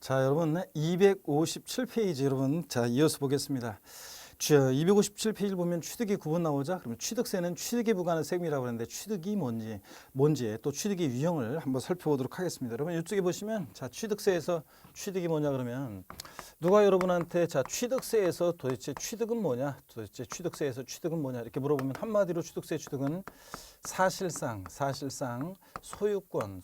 자, 여러분 257페이지 여러분 자 이어서 보겠습니다. 257페이지를 보면 취득이 9번 나오자. 그러면 취득세는 취득에 부과하는 세금이라고 하는데 취득이 뭔지 또 취득의 유형을 한번 살펴보도록 하겠습니다. 여러분 이쪽에 보시면 자 취득세에서 취득이 뭐냐 그러면 누가 여러분한테 자 취득세에서 도대체 취득은 뭐냐, 도대체 취득세에서 취득은 뭐냐 이렇게 물어보면 한마디로 취득세 취득은 사실상 소유권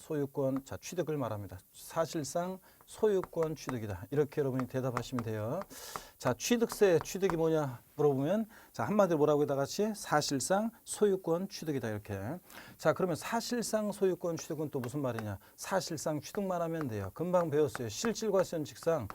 자 취득을 말합니다. 사실상 소유권 취득이다. 이렇게 여러분이 대답하시면 돼요. 자, 취득세 취득이 뭐냐 물어보면 자, 한마디로 뭐라고 다 같이 사실상 소유권 취득이다. 이렇게. 자, 그러면 사실상 소유권 취득은 또 무슨 말이냐? 사실상 취득만 하면 돼요. 금방 배웠어요. 실질과 현직상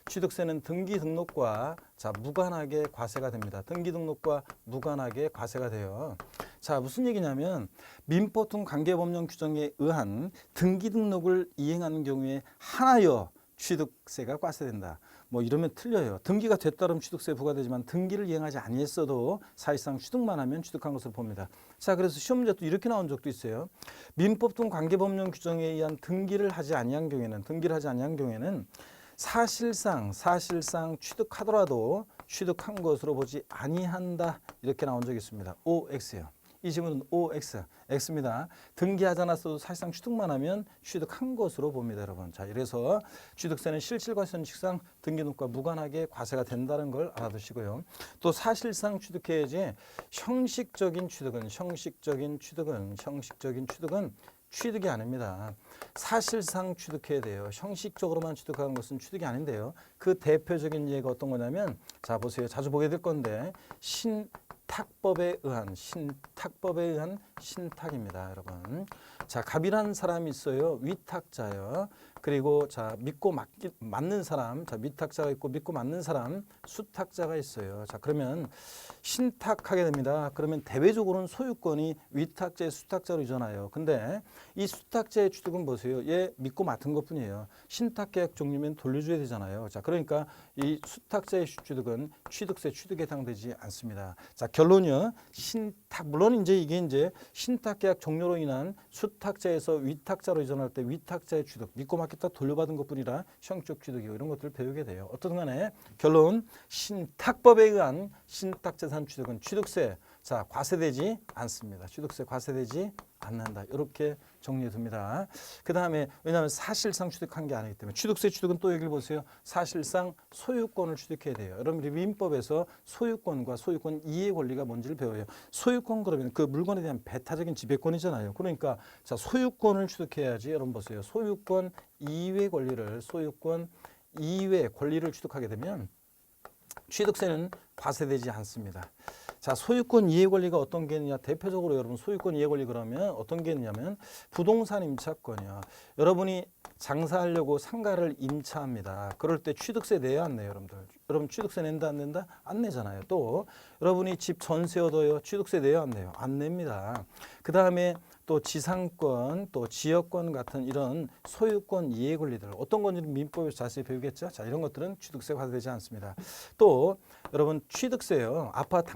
취득세는 등기 등록과 자, 무관하게 과세가 됩니다. 등기 등록과 무관하게 과세가 돼요. 자, 무슨 얘기냐면 민법등 관계법령 규정에 의한 등기 등록을 이행하는 경우에 하나여 취득세가 과세된다. 뭐 이러면 틀려요. 등기가 됐다면 취득세 부과되지만 등기를 이행하지 아니했어도 사실상 취득만 하면 취득한 것으로 봅니다. 자, 그래서 시험 문제 또 이렇게 나온 적도 있어요. 민법 등 관계법령 규정에 의한 등기를 하지 아니한 경우에는 사실상 취득하더라도 취득한 것으로 보지 아니한다. 이렇게 나온 적이 있습니다. OX예요. 이 질문은 OX, X입니다. 등기하지 않았어도 사실상 취득만 하면 취득한 것으로 봅니다, 여러분. 자, 이래서 취득세는 실질과 현직상 등기등록과 무관하게 과세가 된다는 걸 알아두시고요. 또 사실상 취득해야지 형식적인 취득은 취득이 아닙니다. 사실상 취득해야 돼요. 형식적으로만 취득하는 것은 취득이 아닌데요. 그 대표적인 예가 어떤 거냐면 자, 보세요. 자주 보게 될 건데 신탁법에 의한 신탁입니다, 여러분. 자, 갑이라는 사람이 있어요. 위탁자요. 그리고 자, 믿고 맞는 사람, 자, 위탁자가 있고 믿고 맞는 사람, 수탁자가 있어요. 자, 그러면 신탁하게 됩니다. 그러면 대외적으로는 소유권이 위탁자의 수탁자로 이전해요. 근데 이 수탁자의 취득은 보세요. 얘 믿고 맡은 것뿐이에요. 신탁계약 종료면 돌려줘야 되잖아요. 자, 그러니까 이 수탁자의 취득은 취득세 취득에 해당되지 않습니다. 자, 결론이요. 물론 이제 신탁계약 종료로 인한 수탁자에서 위탁자로 이전할 때 위탁자의 취득, 믿고 맡겼다 돌려받은 것뿐이라 형적 취득이고 이런 것들을 배우게 돼요. 어떤 간에 결론 신탁법에 의한 신탁재산 취득은 취득세 자 과세되지 않습니다. 취득세 과세되지 않는다. 이렇게 정리해 둡니다. 그 다음에 왜냐하면 사실상 취득한 게 아니기 때문에 취득세 취득은 또 여기를 보세요. 사실상 소유권을 취득해야 돼요. 여러분들이 민법에서 소유권과 소유권 이해 권리가 뭔지를 배워요. 소유권 그러면 그 물건에 대한 배타적인 지배권이잖아요. 그러니까 자 소유권을 취득해야지. 여러분 보세요. 소유권 이외 권리를 취득하게 되면 취득세는 과세되지 않습니다. 자, 소유권 이해 권리가 어떤 게 있느냐? 대표적으로 여러분 소유권 이해 권리 그러면 어떤 게 있냐면 부동산 임차권이요. 여러분이 장사하려고 상가를 임차합니다. 그럴 때 취득세 내야 안 내요, 여러분들. 여러분 취득세 낸다 안 낸다? 안 내잖아요. 또 여러분이 집 전세 얻어요. 취득세 내야 안 내요? 안 냅니다. 그 다음에 또 지상권, 또 지역권 같은 이런 소유권 이해 권리들 어떤 건지는 민법에서 자세히 배우겠죠. 자, 이런 것들은 취득세 과세되지 않습니다. 또 여러분 취득세요. 아파트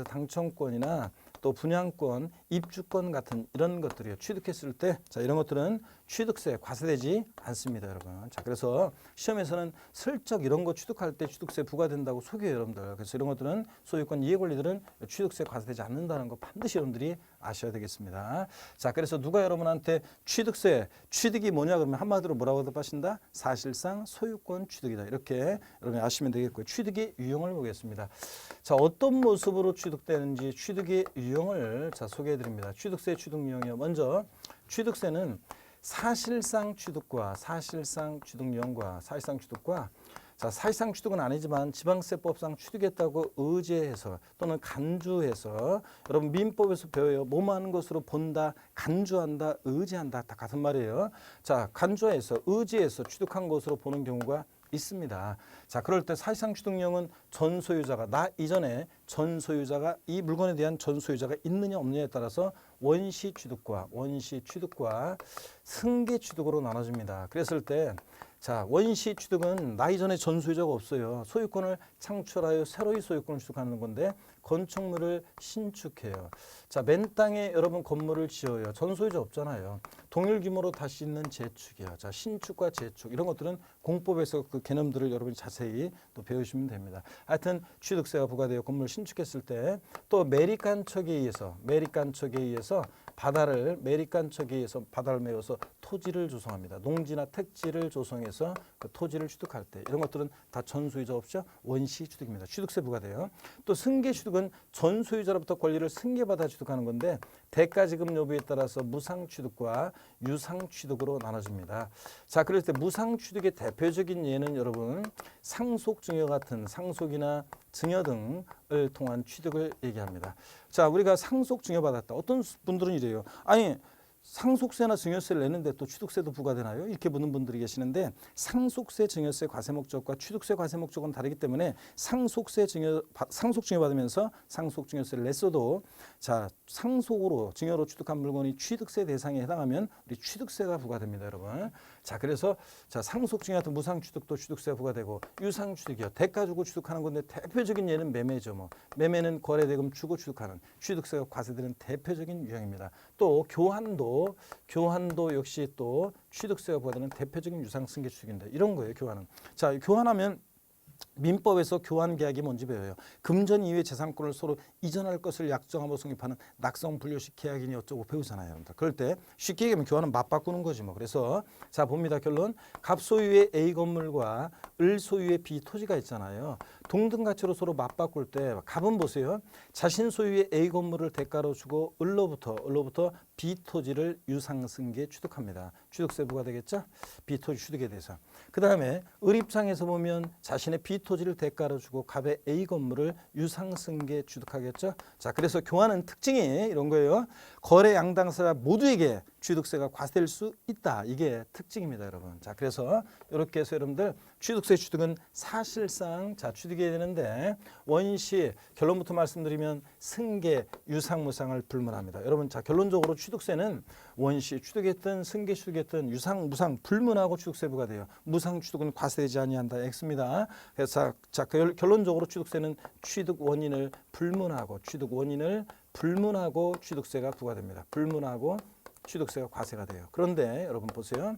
당첨권이나 또 분양권, 입주권 같은 이런 것들이요. 취득했을 때 자, 이런 것들은 취득세 과세되지 않습니다, 여러분. 자, 그래서 시험에서는 슬쩍 이런 거 취득할 때 취득세 부과된다고 속여요, 여러분들. 그래서 이런 것들은 소유권 이해 권리들은 취득세 과세되지 않는다는 거 반드시 여러분들이 아셔야 되겠습니다. 자, 그래서 누가 여러분한테 취득이 뭐냐 그러면 한마디로 뭐라고 답하신다? 사실상 소유권 취득이다. 이렇게 여러분이 아시면 되겠고요. 취득의 유형을 보겠습니다. 자, 어떤 모습으로 취득되는지 취득의 유형을 자 소개해 드립니다. 취득세 취득 유형이요. 먼저 취득세는 사실상 취득과 사실상 취득은 아니지만 지방세법상 취득했다고 의제해서 또는 간주해서 여러분 민법에서 배워요. 뭐하는 것으로 본다, 간주한다, 의제한다 다 같은 말이에요. 자, 간주해서 의제해서 취득한 것으로 보는 경우가 있습니다. 자, 그럴 때 사실상 취득령은 전소유자가 나 이전에 전소유자가 이 물건에 대한 전소유자가 있느냐 없느냐에 따라서 원시 취득과 승계 취득으로 나눠집니다. 그랬을 때 자, 원시 취득은 나이 전에 전 소유자가 없어요. 소유권을 창출하여 새로이 소유권을 취득하는 건데 건축물을 신축해요. 자, 맨 땅에 여러분 건물을 지어요. 전 소유자 없잖아요. 동일 규모로 다시 있는 재축이야. 자, 신축과 재축 이런 것들은 공법에서 그 개념들을 여러분이 자세히 또 배우시면 됩니다. 하여튼 취득세가 부과되어 건물을 신축했을 때 또 매립간척에 의해서 바다를 메워서 토지를 조성합니다. 농지나 택지를 조성해서 그 토지를 취득할 때 이런 것들은 다 전소유자 없죠? 원시 취득입니다. 취득세 부과돼요. 또 승계 취득은 전소유자로부터 권리를 승계받아 취득하는 건데 대가 지급 여부에 따라서 무상 취득과 유상 취득으로 나눠집니다. 자, 그럴 때 무상 취득의 대표적인 예는 여러분 상속 증여 같은 상속이나 증여 등을 통한 취득을 얘기합니다. 자, 우리가 상속 증여 받았다. 어떤 분들은 이래요. 아니 상속세나 증여세를 내는데 또 취득세도 부과되나요? 이렇게 묻는 분들이 계시는데 상속세, 증여세 과세 목적과 취득세 과세 목적은 다르기 때문에 상속 증여 받으면서 상속 증여세를 냈어도 자, 상속으로 증여로 취득한 물건이 취득세 대상에 해당하면 우리 취득세가 부과됩니다, 여러분. 자, 그래서 자, 상속 증여 같은 무상 취득도 취득세가 부과되고 유상 취득이요. 대가 주고 취득하는 건데 대표적인 예는 매매죠. 뭐 매매는 거래대금 주고 취득하는 취득세가 과세되는 대표적인 유형입니다. 또 교환도 역시 또 취득세가 부과되는 대표적인 유상 승계 취득인데 이런 거예요, 교환은. 자, 교환하면 민법에서 교환 계약이 뭔지 배워요. 금전 이외의 재산권을 서로 이전할 것을 약정하고 성립하는 낙성 분류식 계약이니 어쩌고 배우잖아요. 그럴 때 쉽게 얘기하면 교환은 맞바꾸는 거지 뭐. 그래서 자, 봅니다. 결론. 갑 소유의 A 건물과 을 소유의 B 토지가 있잖아요. 동등 가치로 서로 맞바꿀 때 갑은 보세요. 자신 소유의 A 건물을 대가로 주고 을로부터 B 토지를 유상승계 취득합니다. 취득세 부과되겠죠? B 토지 취득에 대해서. 그 다음에 을 입장에서 보면 자신의 B 토지를 대가로 주고 갑의 A 건물을 유상승계 취득하겠죠? 자, 그래서 교환은 특징이 이런 거예요. 거래 양당사자 모두에게 취득세가 과세될 수 있다. 이게 특징입니다, 여러분. 자, 그래서 이렇게 해서 여러분들 취득세 취득은 사실상 자, 취득이 되는데 원시 결론부터 말씀드리면 승계, 유상, 무상을 불문합니다. 여러분, 자, 결론적으로 취득세는 원시 취득했든 승계 취득했든 유상, 무상 불문하고 취득세부가 돼요. 무상 취득은 과세되지 아니한다. X입니다. 그래서 자, 결론적으로 취득세는 취득 원인을 불문하고 취득세가 부과됩니다. 불문하고 취득세가 과세가 돼요. 그런데 여러분 보세요.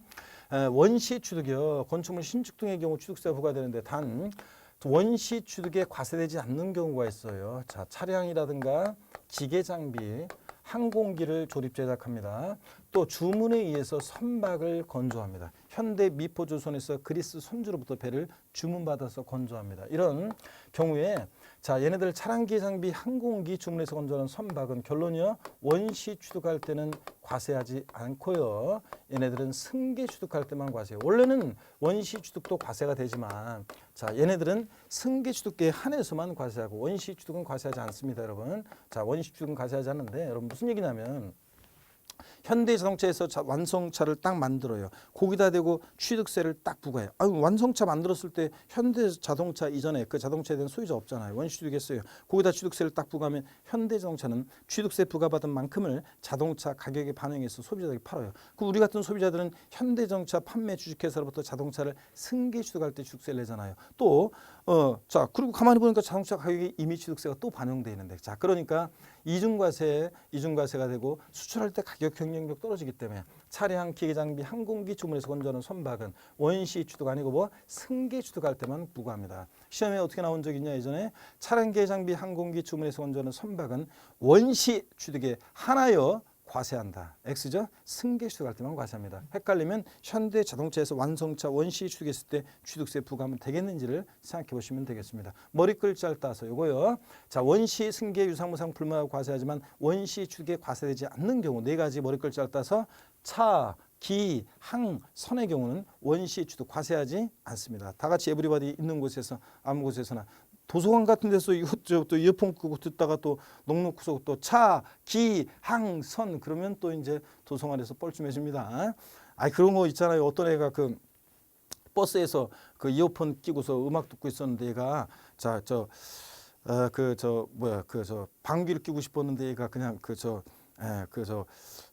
원시 취득이요. 건축물 신축 등의 경우 취득세가 부과되는데 단 원시 취득에 과세되지 않는 경우가 있어요. 자, 차량이라든가 기계 장비, 항공기를 조립 제작합니다. 또 주문에 의해서 선박을 건조합니다. 현대 미포조선에서 그리스 선주로부터 배를 주문받아서 건조합니다. 이런 경우에 자, 얘네들 차량기 장비 항공기 주문해서 건조하는 선박은 결론이요. 원시 취득할 때는 과세하지 않고요. 얘네들은 승계 취득할 때만 과세해요. 원래는 원시 취득도 과세가 되지만 자, 얘네들은 승계 취득에 한해서만 과세하고 원시 취득은 과세하지 않습니다, 여러분. 자, 원시 취득은 과세하지 않는데 여러분 무슨 얘기냐면 현대자동차에서 완성차를 딱 만들어요. 거기다 대고 취득세를 딱 부과해요. 완성차 만들었을 때 현대자동차 이전에 그 자동차에 대한 소유자 없잖아요. 원시 취득했어요. 거기다 취득세를 딱 부과하면 현대자동차는 취득세 부과받은 만큼을 자동차 가격에 반영해서 소비자들에게 팔아요. 그 우리 같은 소비자들은 현대자동차 판매 주식회사로부터 자동차를 승계 취득할 때 취득세를 내잖아요. 또 자, 그리고 가만히 보니까 자동차 가격에 이미 취득세가 또 반영돼 있는데 자, 그러니까 이중과세가 되고 수출할 때 가격 경쟁력 떨어지기 때문에 차량, 기계장비, 항공기 주문해서 건조하는 선박은 원시 취득 아니고 뭐 승계 취득할 때만 부과합니다. 시험에 어떻게 나온 적 있냐 예전에 차량, 기계장비, 항공기 주문해서 건조하는 선박은 원시 취득에 하나여 과세한다. X죠? 승계 취득할 때만 과세합니다. 헷갈리면 현대자동차에서 완성차 원시 취득했을 때 취득세 부과하면 되겠는지를 생각해 보시면 되겠습니다. 머리글자를 따서 요거요. 자, 원시, 승계, 유상, 무상 불문하고 과세하지만 원시 취득에 과세되지 않는 경우 네 가지 머리글자를 따서 차, 기, 항, 선의 경우는 원시 취득 과세하지 않습니다. 다 같이 에브리바디 있는 곳에서 아무 곳에서나 도서관 같은 데서 또 이어폰 끄고 듣다가 또 녹놓고서 또 차, 기, 항, 선 그러면 또 이제 도서관에서 뻘쭘해집니다. 그런 거 있잖아요. 어떤 애가 그 버스에서 그 이어폰 끼고서 음악 듣고 있었는데 얘가 방귀를 끼고 싶었는데 얘가 그냥 예, 그래서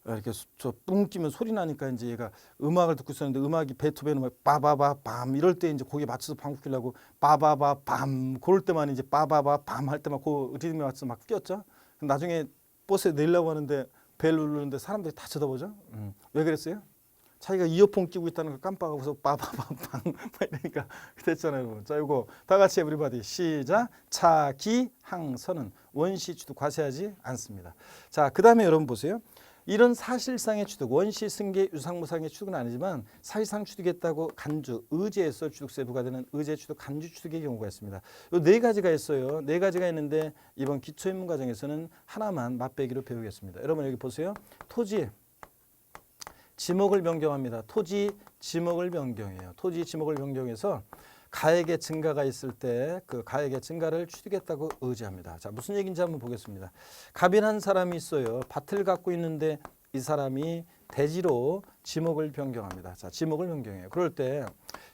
이렇게 저뿡 끼면 소리 나니까 이제 얘가 음악을 듣고 있었는데 음악이 베토벤 음악 빠바바 밤 이럴 때 이제 거기에 맞춰서 방구 끼려고 빠바바 밤 그럴 때만 이제 빠바바 밤 할 때만 그 리듬에 맞춰서 막 끼었죠. 나중에 버스에 내리려고 하는데 벨 누르는데 사람들이 다 쳐다보죠. 왜 그랬어요? 자기가 이어폰 끼고 있다는 걸 깜빡하고서 빠바바방 이러니까 됐잖아요, 여러분. 자, 이거 다 같이 에브리바디 시작. 차기 항선은 원시 취득 과세하지 않습니다. 자, 그다음에 여러분 보세요. 이런 사실상의 취득, 원시 승계 유상무상의 취득은 아니지만 사실상 취득했다고 간주, 의제에서 취득세 부과되는 의제 취득, 간주 취득의 경우가 있습니다. 요 네 가지가 있어요. 네 가지가 있는데 이번 기초인문 과정에서는 하나만 맛배기로 배우겠습니다. 여러분 여기 보세요. 토지 지목을 변경합니다. 토지 지목을 변경해요. 토지 지목을 변경해서 가액의 증가가 있을 때 그 가액의 증가를 취득했다고 의지합니다. 자, 무슨 얘기인지 한번 보겠습니다. 갑인한 사람이 있어요. 밭을 갖고 있는데 이 사람이 대지로 지목을 변경합니다. 자, 지목을 변경해요. 그럴 때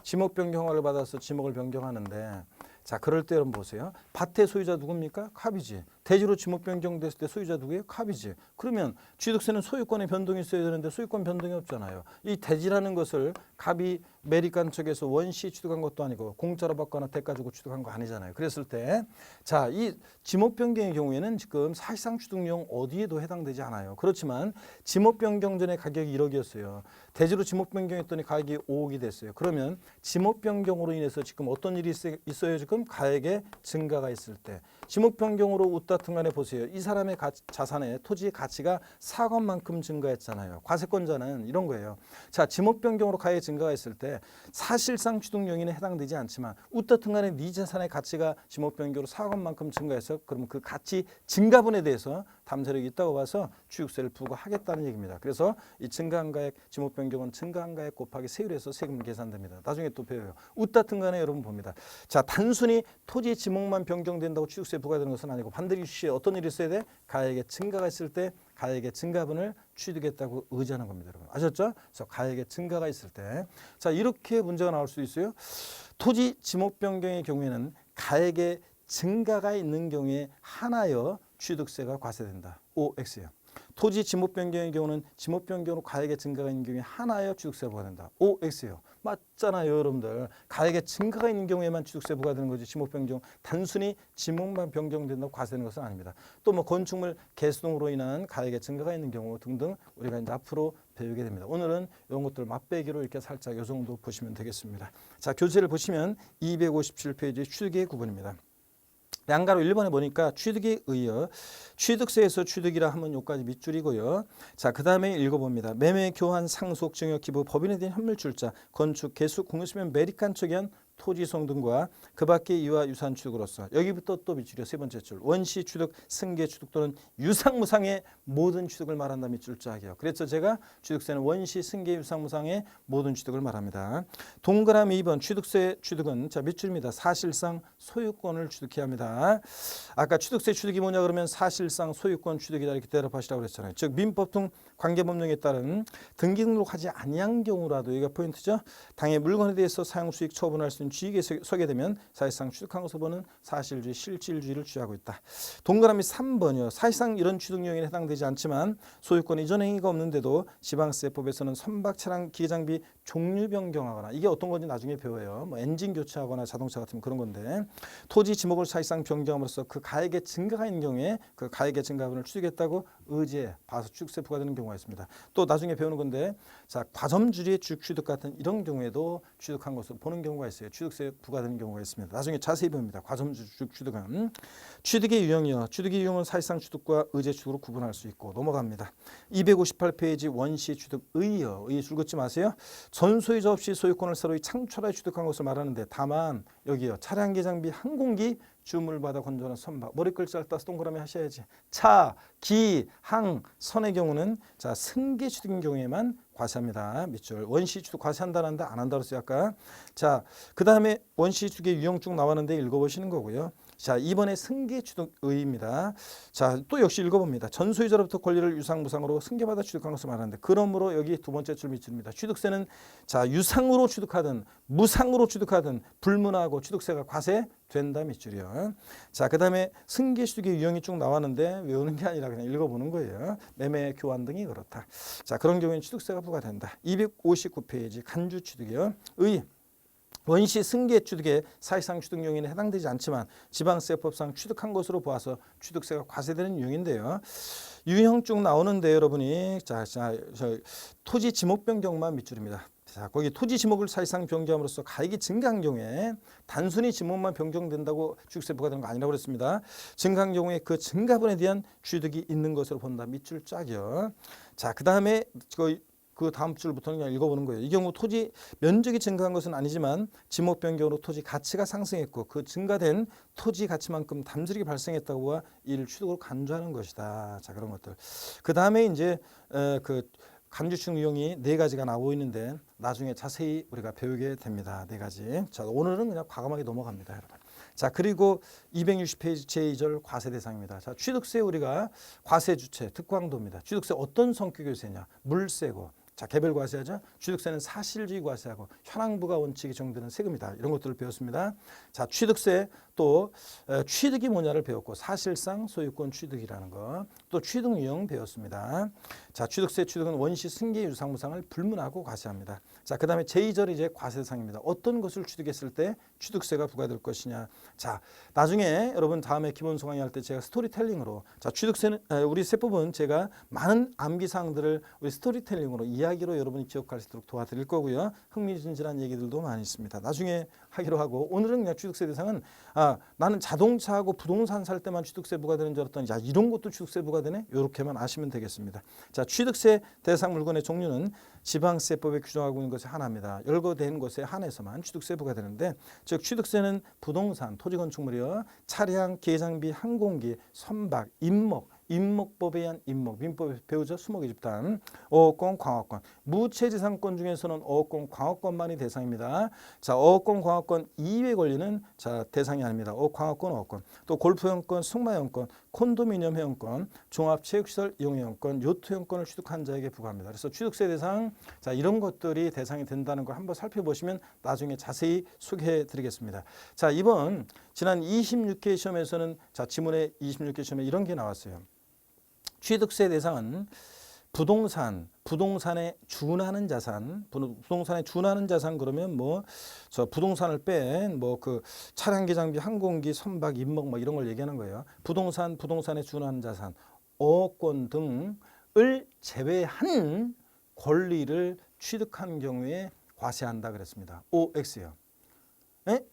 지목 변경허가를 받아서 지목을 변경하는데 자, 그럴 때 여러분 보세요. 밭의 소유자 누굽니까? 갑이지. 대지로 지목 변경됐을 때 소유자 누구예요? 갑이지. 그러면 취득세는 소유권의 변동이 있어야 되는데 소유권 변동이 없잖아요. 이 대지라는 것을 갑이 매립간 쪽에서 원시 취득한 것도 아니고 공짜로 받거나 대가 주고 취득한 거 아니잖아요. 그랬을 때 자, 이 지목 변경의 경우에는 지금 사실상 취득용 어디에도 해당되지 않아요. 그렇지만 지목 변경 전에 가격이 1억이었어요. 대지로 지목 변경했더니 가격이 5억이 됐어요. 그러면 지목 변경으로 인해서 지금 어떤 일이 있어요? 지금 가액의 증가가 있을 때 지목 변경으로 웃다튼 간에 보세요. 이 사람의 자산의 토지의 가치가 4억 만큼 증가했잖아요. 과세권자는 이런 거예요. 자, 지목 변경으로 가액 증가가 있을 때 사실상 취득용인에 해당되지 않지만 웃다튼 간에 네 자산의 가치가 지목 변경으로 4억 만큼 증가해서 그러면 그 가치 증가분에 대해서 담세력이 있다고 봐서 취득세를 부과하겠다는 얘기입니다. 그래서 이 증가한 가액 지목 변경은 증가한 가액 곱하기 세율에서 세금 계산됩니다. 나중에 또 배워요. 웃다튼 간에 여러분 봅니다. 자, 단순히 토지 지목만 변경된다고 취득세 부과되는 것은 아니고 반드시 어떤 일이 있어야 돼? 가액의 증가가 있을 때 가액의 증가분을 취득했다고 의지하는 겁니다. 여러분 아셨죠? 그래서 가액의 증가가 있을 때 자, 이렇게 문제가 나올 수 있어요. 토지 지목 변경의 경우에는 가액의 증가가 있는 경우에 하나여 취득세가 과세된다. OX예요. 토지 지목 변경의 경우는 지목 변경으로 가액의 증가가 있는 경우에 하나여 취득세 부과된다. OX예요. 맞잖아요, 여러분들. 가액의 증가가 있는 경우에만 취득세 부과되는 거지. 지목 변경 단순히 지목만 변경된다고 과세되는 것은 아닙니다. 또 뭐 건축물 개수동으로 인한 가액의 증가가 있는 경우 등등 우리가 이제 앞으로 배우게 됩니다. 오늘은 이런 것들 맛배기로 이렇게 살짝 이 정도 보시면 되겠습니다. 자, 교재를 보시면 257페이지 취득의 구분입니다. 양가로 1번에 보니까 취득에 의해 취득세에서 취득이라 하면 요까지 밑줄이고요. 자, 그 다음에 읽어봅니다. 매매, 교환, 상속, 증여, 기부, 법인에 대한 현물출자, 건축, 개수, 공유수면, 매립간 쪽에 한 토지송 등과 그 밖의 이와 유산 취득으로서 여기부터 또 밑줄이요. 세 번째 줄 원시 취득, 승계 취득 또는 유상무상의 모든 취득을 말한다. 밑줄 짝이요. 그래서 제가 취득세는 원시, 승계, 유상무상의 모든 취득을 말합니다. 동그라미 2번 취득세 취득은 자 밑줄입니다. 사실상 소유권을 취득해야 합니다. 아까 취득세 취득이 뭐냐 그러면 사실상 소유권 취득이다 이렇게 대답하시라고 그랬잖아요. 즉 민법 등 관계법령에 따른 등기 등록하지 아니한 경우라도 이게 포인트죠. 당의 물건에 대해서 사용 수익 처분할 수 있는 주익에 서게 되면 사실상 취득한 것으로 보는 사실주의, 실질주의를 취하고 있다. 동그라미 3번이요. 사실상 이런 취득용인에 해당되지 않지만 소유권 이전 행위가 없는데도 지방세법에서는 선박, 차량, 기계장비 종류 변경하거나 이게 어떤 건지 나중에 배워요. 뭐 엔진 교체하거나 자동차 같은 그런 건데 토지 지목을 사실상 변경함으로써 그 가액의 증가가 있는 경우에 그 가액의 증가분을 취득했다고 의지해 봐서 취득세 부과되는 경우가 있습니다. 또 나중에 배우는 건데 자 과점주리의 주취득 같은 이런 경우에도 취득한 것으로 보는 경우가 있어요. 취득세 부과되는 경우가 있습니다. 나중에 자세히 봅니다. 과점주 취득은 취득의 유형이요. 취득의 유형은 사실상 취득과 의제 취득으로 구분할 수 있고 넘어갑니다. 258페이지 원시 취득 의요. 의 줄 긋지 마세요. 전 소유자 없이 소유권을 새로이 창출하여 취득한 것을 말하는데 다만 여기요. 차량, 기장비, 항공기 주물받아 건조하는 선박 머리글자를 따서 동그라미 하셔야지. 차, 기, 항, 선의 경우는 자 승계 취득인 경우에만 과세합니다. 밑줄 원시 취득 과세한다는데 안 한다고 했어요 아까. 자, 그 다음에 원시 취득의 유형 쭉 나왔는데 읽어보시는 거고요. 자, 2번에 승계취득의입니다. 자, 또 역시 읽어봅니다. 전소유자로부터 권리를 유상무상으로 승계받아 취득한 것을 말하는데, 그러므로 여기 두 번째 줄 밑줄입니다. 취득세는 자, 유상으로 취득하든 무상으로 취득하든 불문하고 취득세가 과세된다 밑줄이요. 자, 그 다음에 승계취득의 유형이 쭉 나왔는데 외우는 게 아니라 그냥 읽어보는 거예요. 매매, 교환 등이 그렇다. 자, 그런 경우에는 취득세가 부과된다. 259페이지 간주취득이요. 의 원시 승계 취득에 사실상 취득 용인에 해당되지 않지만 지방세법상 취득한 것으로 보아서 취득세가 과세되는 유형인데요. 유형 쭉 나오는데 여러분이 자, 토지 지목 변경만 밑줄입니다. 자, 거기 토지 지목을 사실상 변경함으로써 가액이 증가한 경우에 단순히 지목만 변경된다고 취득세 부과되는 거 아니라고 그랬습니다. 증가한 경우에 그 증가분에 대한 취득이 있는 것으로 본다. 밑줄 짝이요. 자, 그 다음에 그 다음 줄부터는 그냥 읽어보는 거예요. 이 경우 토지 면적이 증가한 것은 아니지만 지목 변경으로 토지 가치가 상승했고 그 증가된 토지 가치만큼 담수익이 발생했다고 이를 취득으로 간주하는 것이다. 자, 그런 것들. 그 다음에 이제 그 간주취득 유형이 4가지가 나오고 있는데 나중에 자세히 우리가 배우게 됩니다. 4가지. 자, 오늘은 그냥 과감하게 넘어갑니다, 여러분. 자, 그리고 260페이지 제2절 과세 대상입니다. 자, 취득세 우리가 과세 주체 특광도입니다. 취득세 어떤 성격의 세냐? 물세고. 자, 개별 과세하죠. 취득세는 사실주의 과세하고 현황부가 원칙이 정되는 세금이다. 이런 것들을 배웠습니다. 자, 취득세 또 취득이 뭐냐를 배웠고 사실상 소유권 취득이라는 거, 또 취득 유형 배웠습니다. 자, 취득은 원시 승계 유상무상을 불문하고 과세합니다. 자, 그다음에 제2절 이제 과세 대상입니다. 어떤 것을 취득했을 때 취득세가 부과될 것이냐. 자, 나중에 여러분 다음에 기본 소강의 할 때 제가 스토리텔링으로 자, 취득세는 우리 세법은 제가 많은 암기 사항들을 우리 스토리텔링으로 이야기로 여러분이 기억할 수 있도록 도와드릴 거고요. 흥미진진한 얘기들도 많이 있습니다. 나중에 하기로 하고 오늘은 그냥 취득세 대상은 나는 자동차하고 부동산 살 때만 취득세 부과되는 줄 알았더니 야, 이런 것도 취득세 부과되네? 이렇게만 아시면 되겠습니다. 자, 취득세 대상 물건의 종류는 지방세법에 규정하고 있는 것이 하나입니다. 열거된 것에 한해서만 취득세 부과되는데 즉 취득세는 부동산, 토지건축물이요, 차량, 기계장비, 항공기, 선박, 임목법에 의한 임목, 민법에 배우죠. 수목의 집단, 어업권, 광업권, 무체지상권 중에서는 어업권, 광업권만이 대상입니다. 자, 어업권, 광업권 이외의 권리는 자, 대상이 아닙니다. 광업권, 어업권, 또 골프회원권, 승마회원권, 콘도미니엄 회원권, 종합체육시설 이용회원권, 요트회원권을 취득한 자에게 부과합니다. 그래서 취득세 대상, 자, 이런 것들이 대상이 된다는 걸 한번 살펴보시면 나중에 자세히 소개해드리겠습니다. 자, 이번 지난 26회 시험에서는 자, 지문의 26회 시험에 이런 게 나왔어요. 취득세 대상은 부동산에 준하는 자산, 부동산에 준하는 자산 그러면 저 부동산을 뺀 그 차량, 기장비, 항공기, 선박, 임목 이런 걸 얘기하는 거예요. 부동산에 준하는 자산, 어권 등을 제외한 권리를 취득한 경우에 과세한다 그랬습니다. OX요.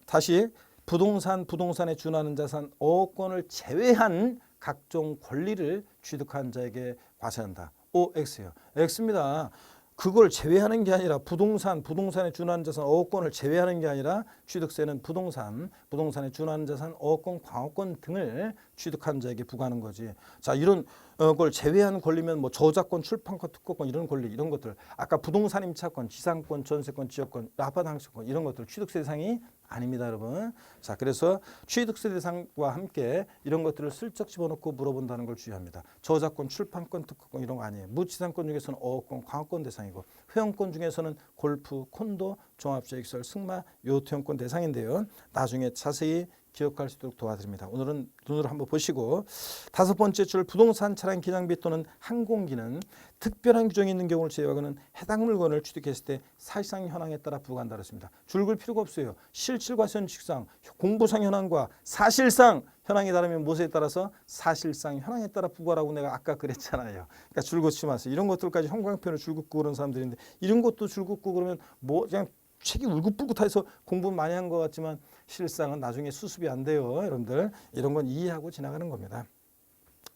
다시 부동산에 준하는 자산, 어권을 제외한 각종 권리를 취득한 자에게 과세한다. OX요. X입니다. 그걸 제외하는 게 아니라 부동산에 준하는 자산, 어권을 제외하는 게 아니라 취득세는 부동산에 준하는 자산, 어권, 광업권 등을 취득한 자에게 부과하는 거지. 자, 이런 걸 제외한 권리면 저작권, 출판권, 특허권 이런 권리, 이런 것들. 아까 부동산 임차권, 지상권, 전세권, 지역권, 아파트 항시권 이런 것들 취득세 대상이 아닙니다, 여러분. 자, 그래서 취득세 대상과 함께 이런 것들을 슬쩍 집어넣고 물어본다는 걸 주의합니다. 저작권, 출판권, 특허권 이런 거 아니에요. 무지상권 중에서는 어업권, 광업권 대상이고 회원권 중에서는 골프, 콘도, 종합체육시설, 승마, 요트회원권 대상인데요. 나중에 자세히 기억할 수 있도록 도와드립니다. 오늘은 눈으로 한번 보시고 5번째 줄 부동산, 차량, 기장비 또는 항공기는 특별한 규정이 있는 경우를 제외하고는 해당 물건을 취득했을 때 사실상 현황에 따라 부과한다 그랬습니다. 줄글 필요가 없어요. 실질과 현실상, 공부상 현황과 사실상 현황이 다르면 무엇에 따라서 사실상 현황에 따라 부과라고 내가 아까 그랬잖아요. 그러니까 줄긋지 마세요. 이런 것들까지 형광펜을 줄긋고 그런 사람들인데 이런 것도 줄긋고 그러면 그냥 책이 울긋불긋해서 공부 많이 한 것 같지만 실상은 나중에 수습이 안 돼요. 여러분들 이런 건 이해하고 지나가는 겁니다.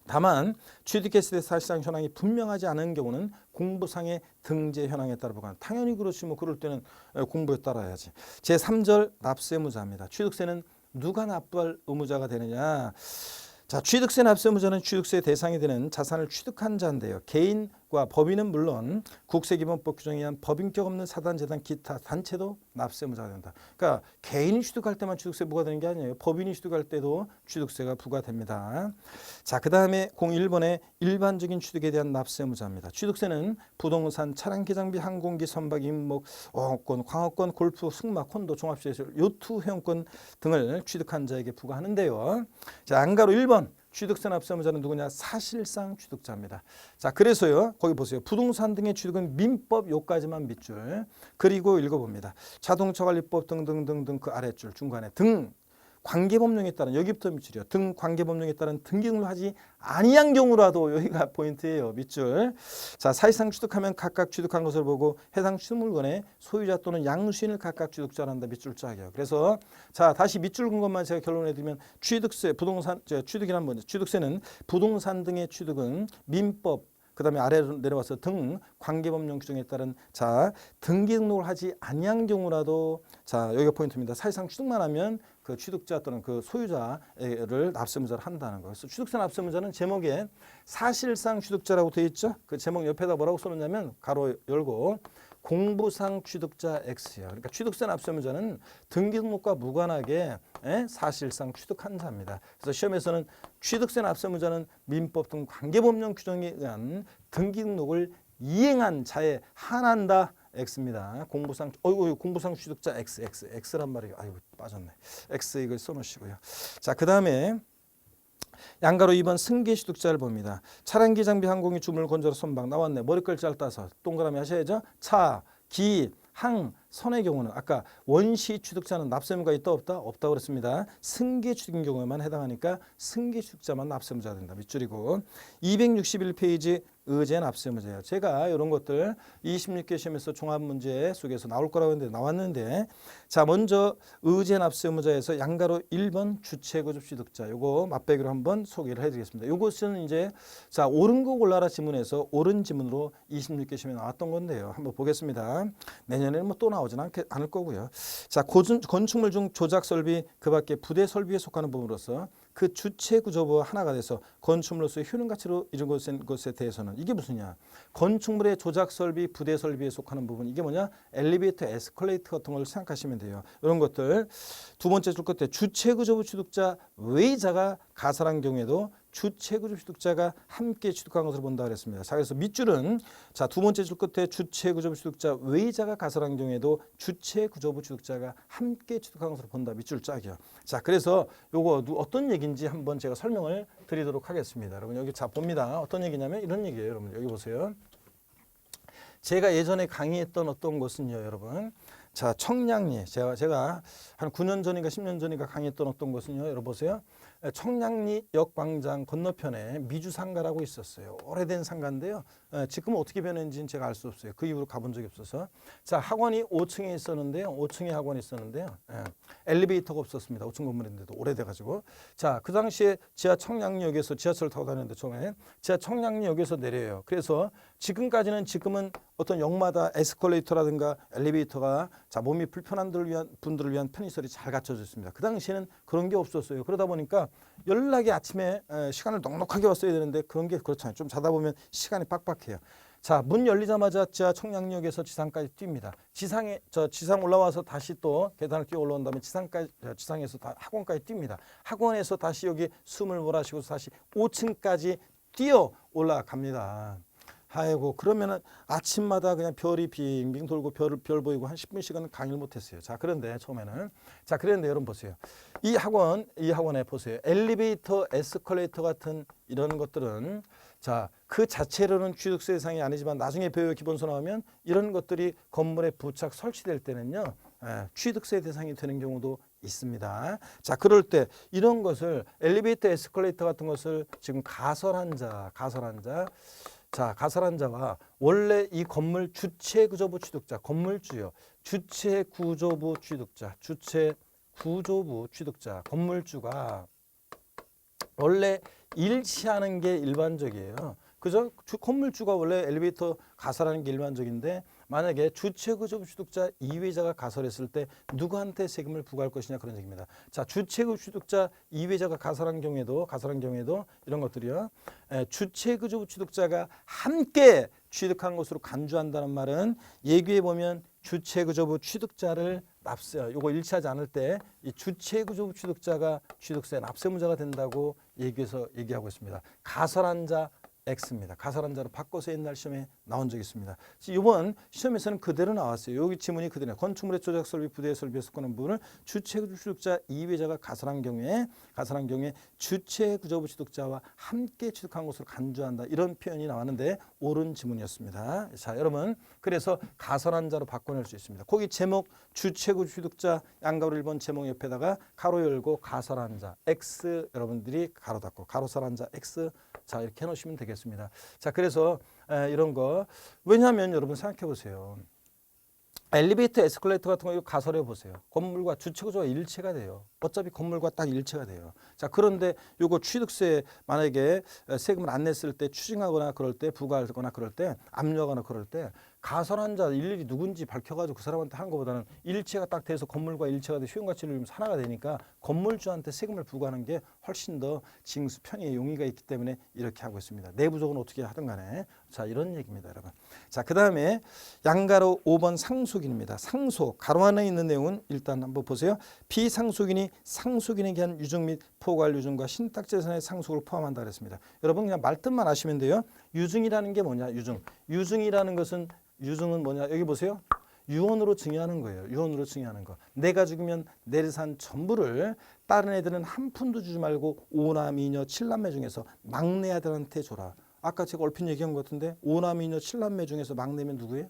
다만 취득했을 때 사실상 현황이 분명하지 않은 경우는 공부상의 등재 현황에 따라 부과한다. 당연히 그렇지 그럴 때는 공부에 따라야지. 제3절 납세 의무자입니다. 취득세는 누가 납부할 의무자가 되느냐. 자, 취득세 납세 의무자는 취득세 대상이 되는 자산을 취득한 자인데요. 개인, 과 법인은 물론 국세기본법 규정에 의한 법인격 없는 사단, 재단, 기타 단체도 납세무자가 된다. 그러니까 개인이 취득할 때만 취득세 부과되는 게 아니에요. 법인이 취득할 때도 취득세가 부과됩니다. 자, 그 다음에 01번에 일반적인 취득에 대한 납세무자입니다. 취득세는 부동산, 차량, 기장비, 항공기, 선박, 임목, 어업권, 광업권, 골프, 승마, 콘도, 종합시설, 요트, 회원권 등을 취득한 자에게 부과하는데요. 자, 안가로 1번. 취득세 납세무자는 누구냐? 사실상 취득자입니다. 자, 그래서요. 거기 보세요. 부동산 등의 취득은 민법 요까지만 밑줄. 그리고 읽어봅니다. 자동차관리법 등등등등 그 아랫줄 중간에 등 관계법령에 따른 여기부터 밑줄이요. 등 관계법령에 따른 등기등록을 하지 아니한 경우라도 여기가 포인트예요. 밑줄. 자, 사실상 취득하면 각각 취득한 것을 보고 해당 취득물건의 소유자 또는 양수인을 각각 취득자로 한다. 밑줄 짝이에요. 그래서 자, 다시 밑줄 근 것만 제가 결론해 드리면 취득세, 부동산 취득이란 뭐냐? 취득세는 부동산 등의 취득은 민법 그 다음에 아래로 내려와서 등 관계법령 규정에 따른 자 등기 등록을 하지 아니한 경우라도 자 여기가 포인트입니다. 사실상 취득만 하면 그 취득자 또는 그 소유자를 납세무자를 한다는 거예요. 그래서 취득세 납세무자는 제목에 사실상 취득자라고 되어 있죠. 그 제목 옆에다 뭐라고 써놓냐면 가로 열고 공부상 취득자 X예요. 그러니까 취득세 납세무자는 등기 등록과 무관하게 사실상 취득한 자입니다. 그래서 시험에서는 취득세 납세무자는 민법 등 관계법령 규정에 의한 등기 등록을 이행한 자에 한한다. X입니다. 공부상 공부상 취득자 X란 말이에요. 아이고 빠졌네. X 이걸 써놓으시고요. 자, 그 다음에 양가로 2번 승계 취득자를 봅니다. 차량기 장비 항공기 주물 건조로 선박 나왔네. 머리글자를 따서 동그라미 하셔야죠. 차, 기, 항, 선의 경우는 아까 원시 취득자는 납세무가 있다 없다? 없다고 그랬습니다. 승계 취득인 경우에만 해당하니까 승계 취득자만 납세무자가 된다. 밑줄이고 261페이지 의제 납세무자예요. 제가 이런 것들 26개 시험에서 종합문제 속에서 나올 거라고 했는데 나왔는데 자 먼저 의제 납세무자에서 양가로 1번 주체구조 취득자 요거 맛배기로 한번 소개를 해드리겠습니다. 요것은 이제 자 옳은 거 골라라 지문에서 옳은 지문으로 26개 시험에 나왔던 건데요. 한번 보겠습니다. 내년에는 뭐 또 나오진 않을 거고요. 자 건축물 중 조작 설비 그 밖에 부대 설비에 속하는 부분으로서 그 주체 구조부와 하나가 돼서 건축물로서의 효능 가치로 이룬 것에 대해서는 이게 무슨냐? 건축물의 조작 설비, 부대 설비에 속하는 부분 이게 뭐냐? 엘리베이터, 에스컬레이터 같은 걸 생각하시면 돼요. 이런 것들 두 번째 줄 끝에 주체 구조부 취득자 외자가 가설한 경우에도 주체 구조부 취득자가 함께 취득한 것을 본다 그랬습니다. 자, 그래서 밑줄은 자, 두 번째 줄 끝에 주체 구조부 취득자 외자가 가설한 경우에도 주체 구조부 취득자가 함께 취득한 것을 본다. 밑줄 짝이요. 자, 그래서 요거 어떤 얘기인지 한번 제가 설명을 드리도록 하겠습니다. 여러분 여기 자 봅니다. 어떤 얘기냐면 이런 얘기예요. 여러분 여기 보세요. 제가 예전에 강의했던 어떤 것은요, 여러분. 자, 청량리 제가 한 9년 전인가 10년 전인가 강의했던 어떤 것은요, 여러분 보세요. 청량리역 광장 건너편에 미주상가라고 있었어요. 오래된 상가인데요. 지금은 어떻게 변했는지는 제가 알 수 없어요. 그 이후로 가본 적이 없어서. 자, 학원이 5층에 있었는데요. 5층에 학원이 있었는데요. 엘리베이터가 없었습니다. 5층 건물인데도 오래돼가지고. 자, 그 당시에 지하 청량리역에서 지하철을 타고 다녔는데 처음에 지하 청량리역에서 내려요. 그래서 지금은 어떤 역마다 에스컬레이터라든가 엘리베이터가 자 몸이 불편한 분들을 위한 편의시설이 잘 갖춰져 있습니다. 그 당시에는 그런 게 없었어요. 그러다 보니까 연락이 아침에 시간을 넉넉하게 왔어야 되는데 그런 게 그렇잖아요. 좀 자다 보면 시간이 빡빡해요. 자, 문 열리자마자 지하 청량역에서 지상까지 뜁니다. 지상 올라와서 다시 또 계단을 뛰어 올라온 다음에 지상에서 학원까지 뜁니다. 학원에서 다시 여기 숨을 몰아쉬고 다시 5층까지 뛰어 올라갑니다. 아이고 그러면은 아침마다 그냥 별이 빙빙 돌고 별 보이고 한 10분씩은 강의를 못했어요. 자 그런데 처음에는 그런데 여러분 보세요. 이 학원에 보세요. 엘리베이터, 에스컬레이터 같은 이런 것들은 자 그 자체로는 취득세 대상이 아니지만 나중에 배우 기본서 나오면 이런 것들이 건물에 부착 설치될 때는요 취득세 대상이 되는 경우도 있습니다. 자 그럴 때 이런 것을 엘리베이터, 에스컬레이터 같은 것을 지금 가설한 자 자, 가설한 자와 원래 이 건물 주체구조부 취득자, 건물주요. 주체구조부 취득자, 건물주가 원래 일치하는 게 일반적이에요. 그죠? 건물주가 원래 엘리베이터 가설하는 게 일반적인데 만약에 주체구조부 취득자 이외자가 가설했을 때 누구한테 세금을 부과할 것이냐 그런 얘기입니다. 자, 주체구 취득자 이외자가 가설한 경우에도 이런 것들이요. 주체구조부 취득자가 함께 취득한 것으로 간주한다는 말은 예규에 보면 주체구조부 취득자를 요거 일치하지 않을 때 이 주체구조부 취득자가 취득세 납세무자가 된다고 예규에서 얘기하고 있습니다. 가설한 자 X입니다. 가설한 자로 바꿔서 옛날 시험에 나온 적이 있습니다. 이번 시험에서는 그대로 나왔어요. 여기 지문이 그대로 건축물의 조작 설비, 부대 설비에 속하는 부분을 주체구조부 취득자 이외자가 가설한 경우에 주체구조부 취득자와 함께 취득한 것으로 간주한다. 이런 표현이 나왔는데 옳은 지문이었습니다. 자, 여러분 그래서 가설한 자로 바꿔낼 수 있습니다. 거기 제목 주체구조부 취득자 양가로 1번 제목 옆에다가 가로 열고 가설한 자 X 여러분들이 가로 닫고 가로설한 자 X 자 이렇게 해놓으시면 되겠습니다. 자 그래서 이런 거 왜냐하면 여러분 생각해 보세요. 엘리베이터, 에스컬레이터 같은 거 가설해 보세요. 건물과 주체구조가 일체가 돼요. 어차피 건물과 딱 일체가 돼요. 자 그런데 요거 취득세 만약에 세금을 안 냈을 때 추징하거나 그럴 때 부과하거나 그럴 때 압류하거나 그럴 때 가설한 자 일일이 누군지 밝혀가지고 그 사람한테 하는 것보다는 일체가 딱 돼서 건물과 일체가 돼서 효용가치를 이루면서 하나가 되니까 건물주한테 세금을 부과하는 게 훨씬 더 징수 편의의 용의가 있기 때문에 이렇게 하고 있습니다. 내부적으로 어떻게 하든 간에 자 이런 얘기입니다 여러분. 자 그 다음에 양가로 5번 상속인입니다. 상속 가로 안에 있는 내용은 일단 한번 보세요. 비상속인이 상속인에게 한 유증 및 포괄 유증과 신탁재산의 상속을 포함한다 그랬습니다. 여러분 그냥 말뜻만 아시면 돼요. 유증이라는 게 뭐냐? 유증이라는 것은 유증은 뭐냐? 여기 보세요. 유언으로 증여하는 거예요. 유언으로 증여하는 거. 내가 죽으면 내 재산 전부를 다른 애들은 한 푼도 주지 말고 오남이녀 칠남매 중에서 막내 아들한테 줘라. 아까 제가 얼핏 얘기한 것 같은데 오남이녀 칠남매 중에서 막내면 누구예요?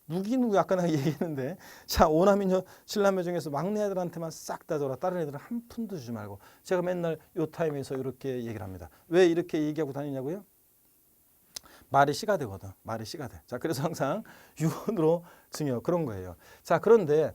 누구 아까 내가 얘기했는데 자 오남이녀 칠남매 중에서 막내 아들한테만 싹 다 줘라. 다른 애들은 한 푼도 주지 말고 제가 맨날 요 타임에서 이렇게 얘기를 합니다. 왜 이렇게 얘기하고 다니냐고요? 말이 씨가 되거든. 말이 씨가 돼. 자, 그래서 항상 유언으로 증여 그런 거예요. 자, 그런데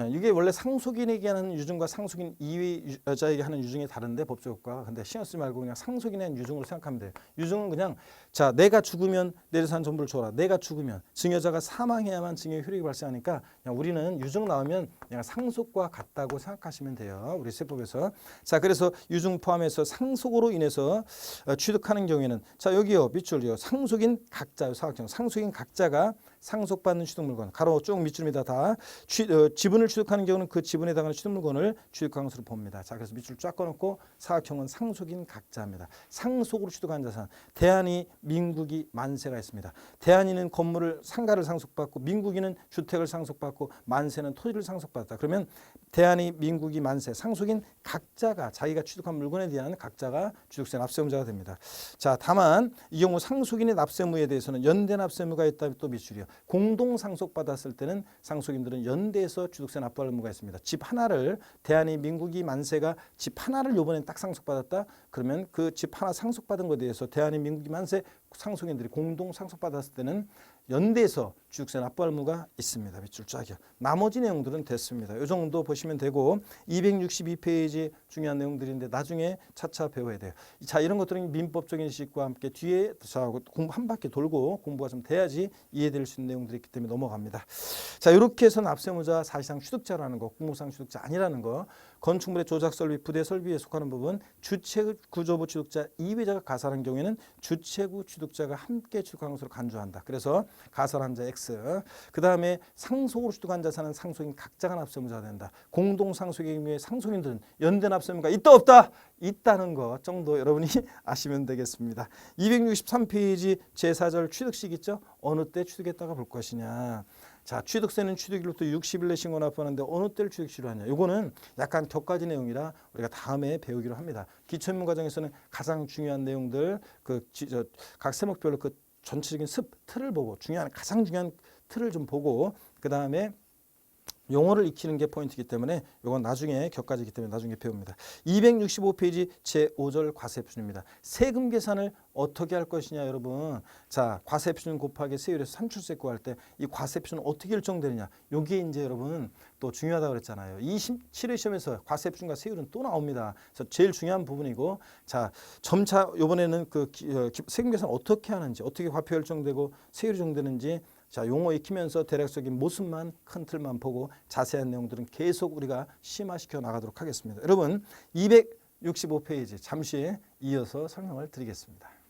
이게 원래 상속인에게 하는 유증과 상속인 이외 여자에게 하는 유증이 다른데 법적 효과가 근데 신경 쓰지 말고 그냥 상속인에 대한 유증으로 생각하면 돼요. 유증은 그냥 자 내가 죽으면 내 재산 전부를 줘라. 내가 죽으면 증여자가 사망해야만 증여 효력이 발생하니까 그냥 우리는 유증 나오면 그냥 상속과 같다고 생각하시면 돼요. 우리 세법에서. 자 그래서 유증 포함해서 상속으로 인해서 취득하는 경우에는 자 여기요 밑줄이요 상속인 각자요 사각형 상속인 각자가 상속받는 취득물건 가로 쭉 밑줄입니다. 다 지분을 취득하는 경우는 그 지분에 해당하는 취득물건을 취득한 것으로 봅니다. 자 그래서 밑줄 쫙 꺼놓고 사각형은 상속인 각자입니다. 상속으로 취득한 자산 대한이 민국이 만세가 있습니다. 대한이는 건물을 상가를 상속받고 민국이는 주택을 상속받고 만세는 토지를 상속받았다. 그러면 대한이 민국이 만세 상속인 각자가 자기가 취득한 물건에 대한 각자가 취득세 납세무자가 됩니다. 자 다만 이 경우 상속인의 납세무에 대해서는 연대 납세무가 있다면 또 밑줄이요. 공동 상속받았을 때는 상속인들은 연대에서 취득세 납부할 의무가 있습니다. 집 하나를 대한이 민국이 만세가 집 하나를 요번엔 딱 상속받았다. 그러면 그 집 하나 상속받은 것에 대해서 대한이 민국이 만세 상속인들이 공동 상속받았을 때는 연대에서 취득세 납부할 의무가 있습니다. 밑줄 쫙이요. 나머지 내용들은 됐습니다. 이 정도 보시면 되고 262페이지 중요한 내용들인데 나중에 차차 배워야 돼요. 자 이런 것들은 민법적인 지식과 함께 뒤에 공부 한 바퀴 돌고 공부가 좀 돼야지 이해될 수 있는 내용들이 있기 때문에 넘어갑니다. 자 이렇게 해서 납세무자 사실상 취득자라는 거 공무상 취득자 아니라는 거 건축물의 조작 설비 부대 설비에 속하는 부분 주체구조부 취득자 이외자가 가설한 경우에는 주체구 취득자가 함께 취득한 것으로 간주한다. 그래서 가설한 자 X 그 다음에 상속으로 취득한 자산은 상속인 각자가 납세무자가 된다. 공동 상속의 경우에 상속인들은 연대 납세무가 있다 없다? 있다는 것 정도 여러분이 아시면 되겠습니다. 263페이지 제4절 취득식 있죠? 어느 때 취득했다가 볼 것이냐. 자 취득세는 취득일로부터 60일 내 신고 납부하는데 어느 때를 취득시로 하냐. 요거는 약간 격가지 내용이라 우리가 다음에 배우기로 합니다. 기초인문 과정에서는 가장 중요한 내용들 각 세목별로 그 전체적인 틀을 보고 가장 중요한 틀을 좀 보고 그 다음에 용어를 익히는 게 포인트이기 때문에 이건 나중에 격가지이기 때문에 나중에 배웁니다. 265페이지 제5절 과세표준입니다. 세금 계산을 어떻게 할 것이냐 여러분. 자 과세표준 곱하기 세율에서 산출세 구할 때 이 과세표준은 어떻게 일정되느냐. 이게 이제 여러분 또 중요하다고 그랬잖아요. 27회 시험에서 과세표준과 세율은 또 나옵니다. 그래서 제일 중요한 부분이고 자 점차 이번에는 그 세금 계산 어떻게 하는지 어떻게 과표 결정되고 세율이 정되는지 자, 용어 익히면서 대략적인 모습만 큰 틀만 보고 자세한 내용들은 계속 우리가 심화시켜 나가도록 하겠습니다. 여러분 265페이지 잠시 이어서 설명을 드리겠습니다.